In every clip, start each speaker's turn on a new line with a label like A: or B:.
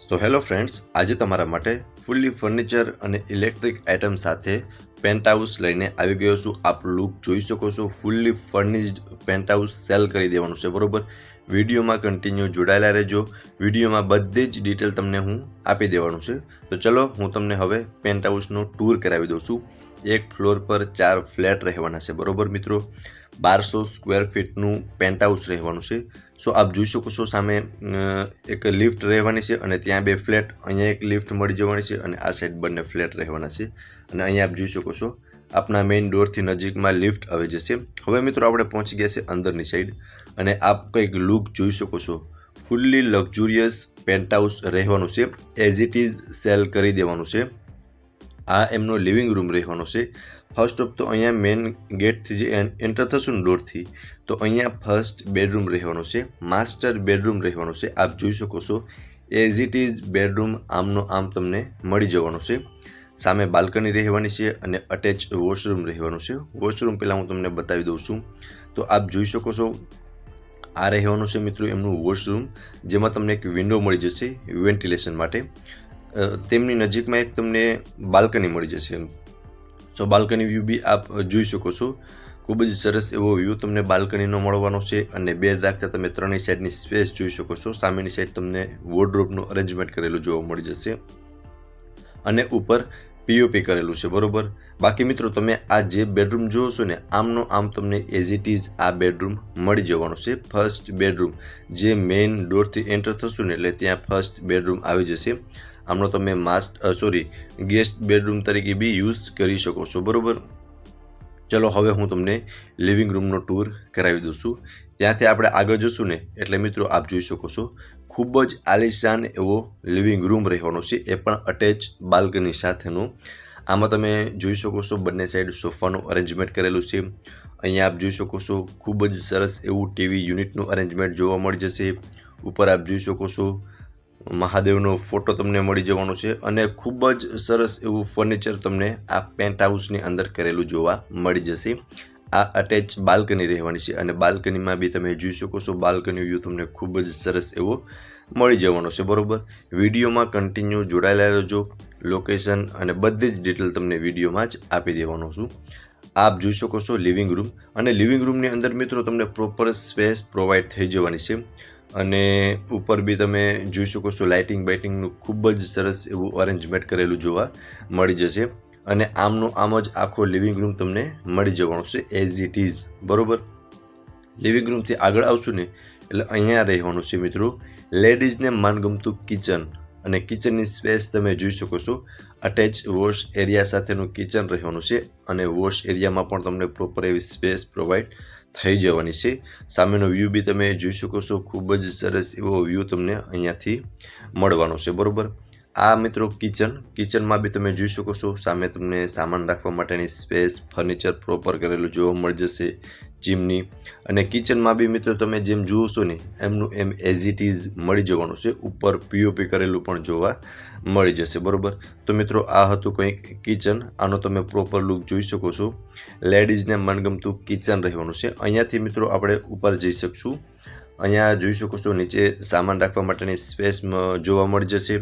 A: So hello friends, આજે તમારા માટે ફૂલ્લી ફર્નિચર અને ઇલેક્ટ્રિક આઇટમ સાથે પેન્ટ હાઉસ લઈને આવી ગયો છું. આપ લુક જોઈ શકો છો. Fully furnished pant house cell કરી દેવાનું છે, બરોબર. વિડીયોમાં કન્ટિન્યુ જોડાયેલા રહેજો. વિડીયોમાં બધી જ ડિટેલ તમને હું આપી દેવાનું છે. તો ચલો હું તમને હવે પેન્ટ હાઉસનો ટૂર કરાવી દઉં છું. એક ફ્લોર પર 4 ફ્લેટ રહેવાના છે, બરોબર મિત્રો. 1200 સ્ક્વેર ફીટનું પેન્ટ હાઉસ રહેવાનું છે. સો આપ જોઈ શકો છો સામે એક લિફ્ટ રહેવાની છે અને ત્યાં 2 ફ્લેટ, અહીંયા એક લિફ્ટ મળી જવાની છે અને આ સાઈડ બંને ફ્લેટ રહેવાના છે. અને અહીંયા આપ જોઈ શકો છો આપના મેઇન ડોરથી નજીકમાં લિફ્ટ આવી જશે. હવે મિત્રો આપણે પહોંચી ગયા છે અંદરની સાઈડ અને આપ કંઈક લુક જોઈ શકો છો. ફૂલ્લી લક્ઝુરિયસ પેન્ટ હાઉસ રહેવાનું છે. એઝ ઇટ ઇઝ સેલ કરી દેવાનું છે. આ એમનો લિવિંગ રૂમ રહેવાનો છે. ફર્સ્ટ ઓફ તો અહીંયા મેઇન ગેટથી જે એન્ટર થશું ને ડોરથી, તો અહીંયા ફર્સ્ટ બેડરૂમ રહેવાનો છે. માસ્ટર બેડરૂમ રહેવાનો છે. આપ જોઈ શકો છો એઝ ઇટ ઇઝ બેડરૂમ આમનો આમ તમને મળી જવાનો છે. સામે બાલ્કની રહેવાની છે અને અટેચ વોશરૂમ રહેવાનું છે. વોશરૂમ પહેલાં હું તમને બતાવી દઉં છું. તો આપ જોઈ શકો છો આ રહેવાનું છે મિત્રો એમનું વોશરૂમ, જેમાં તમને એક વિન્ડો મળી જશે વેન્ટિલેશન માટે. તેમની નજીકમાં એક તમને બાલ્કની મળી જશે. સો બાલ્કની વ્યૂ બી આપ જોઈ શકો છો. ખૂબ જ સરસ એવો વ્યૂ તમને બાલ્કનીનો મળવાનો છે અને બેડ રાખતા તમે ત્રણેય સાઈડની સ્પેસ જોઈ શકો છો. સામેની સાઈડ તમને વોર્ડરોબનું અરેન્જમેન્ટ કરેલું જોવા મળી જશે અને ઉપર પીઓપી કરેલું છે, બરોબર. બાકી મિત્રો તમે આ જે બેડરૂમ જોવો છો ને, આમનો આમ તમને એઝ ઇટ ઇઝ આ બેડરૂમ મળી જવાનો છે. ફર્સ્ટ બેડરૂમ જે મેઇન ડોરથી એન્ટર થશું ને એટલે ત્યાં ફર્સ્ટ બેડરૂમ આવી જશે. આમનો તમે ગેસ્ટ બેડરૂમ તરીકે બી યુઝ કરી શકો છો, બરોબર. ચલો હવે હું તમને લિવિંગ રૂમનો ટૂર કરાવી દઉં છું. ત્યાંથી આપણે આગળ જશું ને એટલે મિત્રો આપ જોઈ શકો છો ખૂબ જ આલિશાન એવો લિવિંગ રૂમ રહેવાનો છે, એ પણ અટેચ બાલ્કની સાથેનો. આમાં તમે જોઈ શકો છો બંને સાઈડ સોફાનું અરેન્જમેન્ટ કરેલું છે. અહીંયા આપ જોઈ શકો છો ખૂબ જ સરસ એવું ટીવી યુનિટનું અરેન્જમેન્ટ જોવા મળી જશે. ઉપર આપ જોઈ શકો છો મહાદેવનો ફોટો તમને મળી જવાનો છે અને ખૂબ જ સરસ એવું ફર્નિચર તમને આ પેન્ટ હાઉસની અંદર કરેલું જોવા મળી જશે. આ અટેચ બાલ્કની રહેવાની છે અને બાલ્કનીમાં બી તમે જોઈ શકો છો બાલ્કની વ્યૂ તમને ખૂબ જ સરસ એવો મળી જવાનો છે, બરોબર. વિડીયોમાં કન્ટિન્યુ જોડાયેલા રહેજો. લોકેશન અને બધી જ ડિટેલ તમને વિડીયોમાં જ આપી દેવાનો છું. આપ જોઈ શકો છો લિવિંગ રૂમ, અને લિવિંગ રૂમની અંદર મિત્રો તમને પ્રોપર સ્પેસ પ્રોવાઈડ થઈ જવાની છે. અને ઉપર બી તમે જોઈ શકો છો બાઇટિંગનું ખૂબ જ સરસ એવું અરેન્જમેન્ટ કરેલું જોવા મળી જશે. અને આમનો આમ જ આખો લિવિંગ રૂમ તમને મળી જવાનો છે એઝ ઇટ ઇઝ, બરોબર. લિવિંગ રૂમથી આગળ આવશું ને એટલે અહીંયા રહેવાનું છે મિત્રો લેડીઝને મનગમતું કિચન. અને કિચનની સ્પેસ તમે જોઈ શકો છો. અટેચ વોશ એરિયા સાથેનું કિચન રહેવાનું છે અને વોશ એરિયામાં પણ તમને પ્રોપર એવી સ્પેસ પ્રોવાઈડ થઈ જવાની છે. સામેનો વ્યૂ બી તમે જોઈ શકો છો. ખૂબ જ સરસ એવો વ્યૂ તમને અહીંયાથી મળવાનો છે, બરોબર. આ મિત્રો કિચનમાં બી તમે જોઈ શકો છો સામે તમને સામાન રાખવા માટેની સ્પેસ, ફર્નિચર પ્રોપર કરેલું જોવા મળી જશે, ચીમની. અને કિચનમાં બી મિત્રો તમે જેમ જુઓ છો ને એમનું એમ એઝ ઇટ ઇઝ મળી જવાનું છે. ઉપર પીઓપી કરેલું પણ જોવા મળી જશે, બરોબર. તો મિત્રો આ હતું કંઈક કિચન. આનો તમે પ્રોપર લુક જોઈ શકો છો. લેડીઝને મનગમતું કિચન રહેવાનું છે. અહીંયાથી મિત્રો આપણે ઉપર જઈ શકશું. અહીંયા જોઈ શકો છો નીચે સામાન રાખવા માટેની સ્પેસ જોવા મળી જશે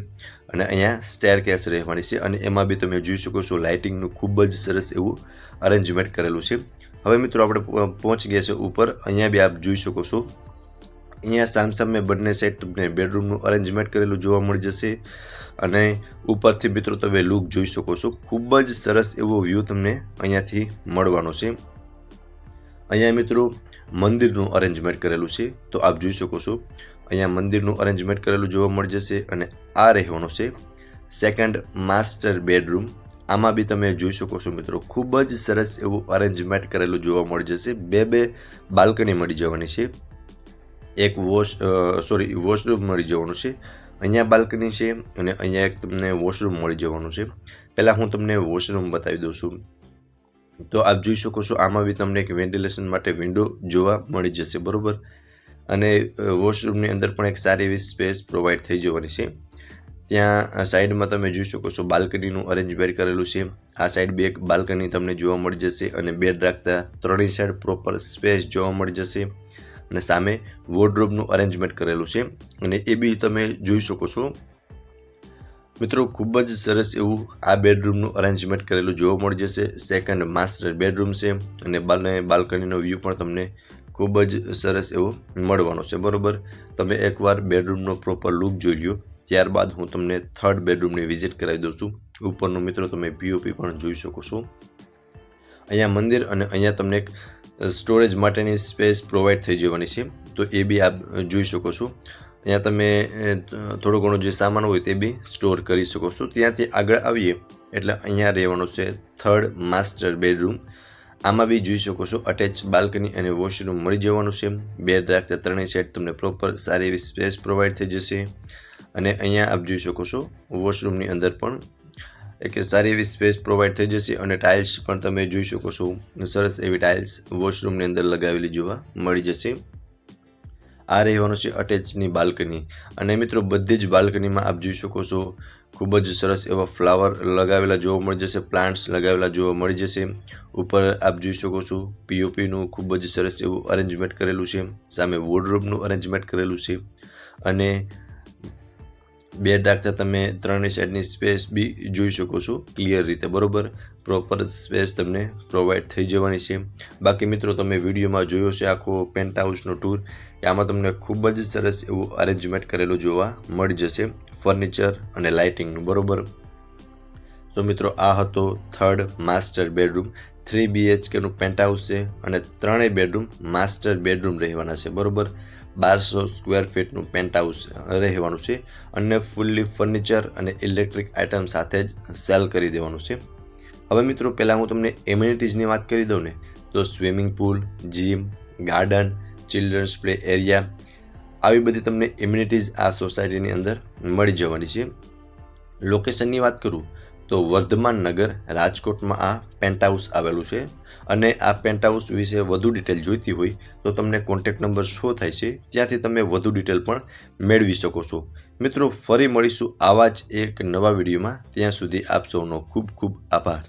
A: અને અહીંયા સ્ટેરકેસ રહેવાની છે અને એમાં બી તમે જોઈ શકો છો લાઇટિંગનું ખૂબ જ સરસ એવું અરેન્જમેન્ટ કરેલું છે. હવે મિત્રો આપણે પહોંચી ગયા છે ઉપર. અહીંયા બી આપ જોઈ શકો છો અહીંયા સામસામે બંને સાઈડ તમને બેડરૂમનું અરેન્જમેન્ટ કરેલું જોવા મળી જશે અને ઉપરથી મિત્રો તમે લુક જોઈ શકો છો. ખૂબ જ સરસ એવો વ્યૂ તમને અહીંયાથી મળવાનો છે. અહીંયા મિત્રો મંદિરનું અરેન્જમેન્ટ કરેલું છે, તો આપ જોઈ શકો છો અહીંયા મંદિરનું અરેન્જમેન્ટ કરેલું જોવા મળી જશે. અને આ રહેવાનો છે સેકન્ડ માસ્ટર બેડરૂમ. આમાં બી તમે જોઈ શકો છો મિત્રો ખૂબ જ સરસ એવું અરેન્જમેન્ટ કરેલું જોવા મળી જશે. બે બાલ્કની મળી જવાની છે. એક વોશરૂમ મળી જવાનું છે. અહીંયા બાલ્કની છે અને અહીંયા એક તમને વોશરૂમ મળી જવાનું છે. પહેલાં હું તમને વોશરૂમ બતાવી દઉં છું. તો આપ જોઈ શકો છો આમાં બી તમને એક વેન્ટિલેશન માટે વિન્ડો જોવા મળી જશે, બરોબર. અને વોશરૂમની અંદર પણ એક સારી એવી સ્પેસ પ્રોવાઈડ થઈ જવાની છે. ત્યાં સાઈડમાં તમે જોઈ શકો છો બાલ્કનીનું અરેન્જમેન્ટ કરેલું છે. આ સાઈડ બી એક બાલ્કની તમને જોવા મળી જશે અને બેડ રાખતા ત્રણેય સાઈડ પ્રોપર સ્પેસ જોવા મળી જશે. અને સામે વોર્ડરોબનું અરેન્જમેન્ટ કરેલું છે અને એ બી તમે જોઈ શકો છો મિત્રો ખૂબ જ સરસ એવું આ બેડરૂમનું અરેન્જમેન્ટ કરેલું જોવા મળી જશે. સેકન્ડ માસ્ટર બેડરૂમ છે અને બાલ્કનીનો વ્યૂ પણ તમને ખૂબ જ સરસ એવો મળવાનો છે. બરાબર, તમે એકવાર બેડરૂમનો પ્રોપર લુક જોઈ લ્યો, ત્યારબાદ હું તમને થર્ડ બેડરૂમની વિઝિટ કરાવી દઉં છું. ઉપરનું મિત્રો તમે પીઓપી પણ જોઈ શકો છો. અહીંયા મંદિર અને અહીંયા તમને એક સ્ટોરેજ માટેની સ્પેસ પ્રોવાઈડ થઈ જવાની છે, તો એ બી આપ જોઈ શકો છો. અહીંયા તમે થોડો ઘણો જે સામાન હોય તે બી સ્ટોર કરી શકો છો. ત્યાંથી આગળ આવીએ એટલે અહીંયા રહેવાનો છે થર્ડ માસ્ટર બેડરૂમ. આમાં બી જોઈ શકો છો અટેચ બાલ્કની અને વોશરૂમ મળી જવાનું છે. બેડ રાખતા ત્રણેય સાઈડ તમને પ્રોપર સારી એવી સ્પેસ પ્રોવાઈડ થઈ જશે. અને અહીંયા આપ જોઈ શકો છો વોશરૂમની અંદર પણ એક સારી એવી સ્પેસ પ્રોવાઈડ થઈ જશે અને ટાઇલ્સ પણ તમે જોઈ શકો છો. સરસ એવી ટાઇલ્સ વોશરૂમની અંદર લગાવેલી જોવા મળી જશે. આ રહેવાનું છે અટેચની બાલ્કની. અને મિત્રો બધી જ બાલ્કનીમાં આપ જોઈ શકો છો ખૂબ જ સરસ એવા ફ્લાવર લગાવેલા જોવા મળી જશે, પ્લાન્ટ્સ લગાવેલા જોવા મળી જશે. ઉપર આપ જોઈ શકો છો પીઓપીનું ખૂબ જ સરસ એવું અરેન્જમેન્ટ કરેલું છે. સામે વોર્ડરોબનું અરેન્જમેન્ટ કરેલું છે અને બેડ રાખતા તમે ત્રણેય સાઈડની સ્પેસ બી જોઈ શકો છો ક્લિયર રીતે. બરાબર, પ્રોપર સ્પેસ તમને પ્રોવાઈડ થઈ જવાની છે. બાકી મિત્રો તમે વિડીયોમાં જોયો છે આખો પેન્ટ હાઉસનો ટૂર, કે આમાં તમને ખૂબ જ સરસ એવું અરેન્જમેન્ટ કરેલું જોવા મળી જશે, ફર્નિચર અને લાઇટિંગનું. બરાબર, તો મિત્રો આ હતો થર્ડ માસ્ટર બેડરૂમ. 3 BHKનું પેન્ટ હાઉસ છે અને ત્રણેય બેડરૂમ માસ્ટર બેડરૂમ રહેવાના છે. બરાબર, 1200 સ્ક્વેર ફીટનું પેન્ટ હાઉસ રહેવાનું છે અને ફૂલ્લી ફર્નિચર અને ઇલેક્ટ્રિક આઇટમ સાથે જ સેલ કરી દેવાનું છે. હવે મિત્રો પહેલાં હું તમને એમ્યુનિટીઝની વાત કરી દઉં ને, તો swimming pool, gym, garden, children's play area, આવી બધી તમને એમ્યુનિટીઝ આ સોસાયટીની અંદર મળી જવાની છે. લોકેશનની વાત કરું તો વર્ધમાન નગર, રાજકોટમાં આ પેન્ટ હાઉસ આવેલું છે. અને આ પેન્ટ હાઉસ વિશે વધુ ડિટેલ જોઈતી હોય તો તમને કોન્ટેક્ટ નંબર શો થાય છે, ત્યાંથી તમે વધુ ડિટેલ પણ મેળવી શકો છો. મિત્રો ફરી મળીશું આવા જ એક નવા વિડીયોમાં. ત્યાં સુધી આપ સૌનો ખૂબ ખૂબ આભાર.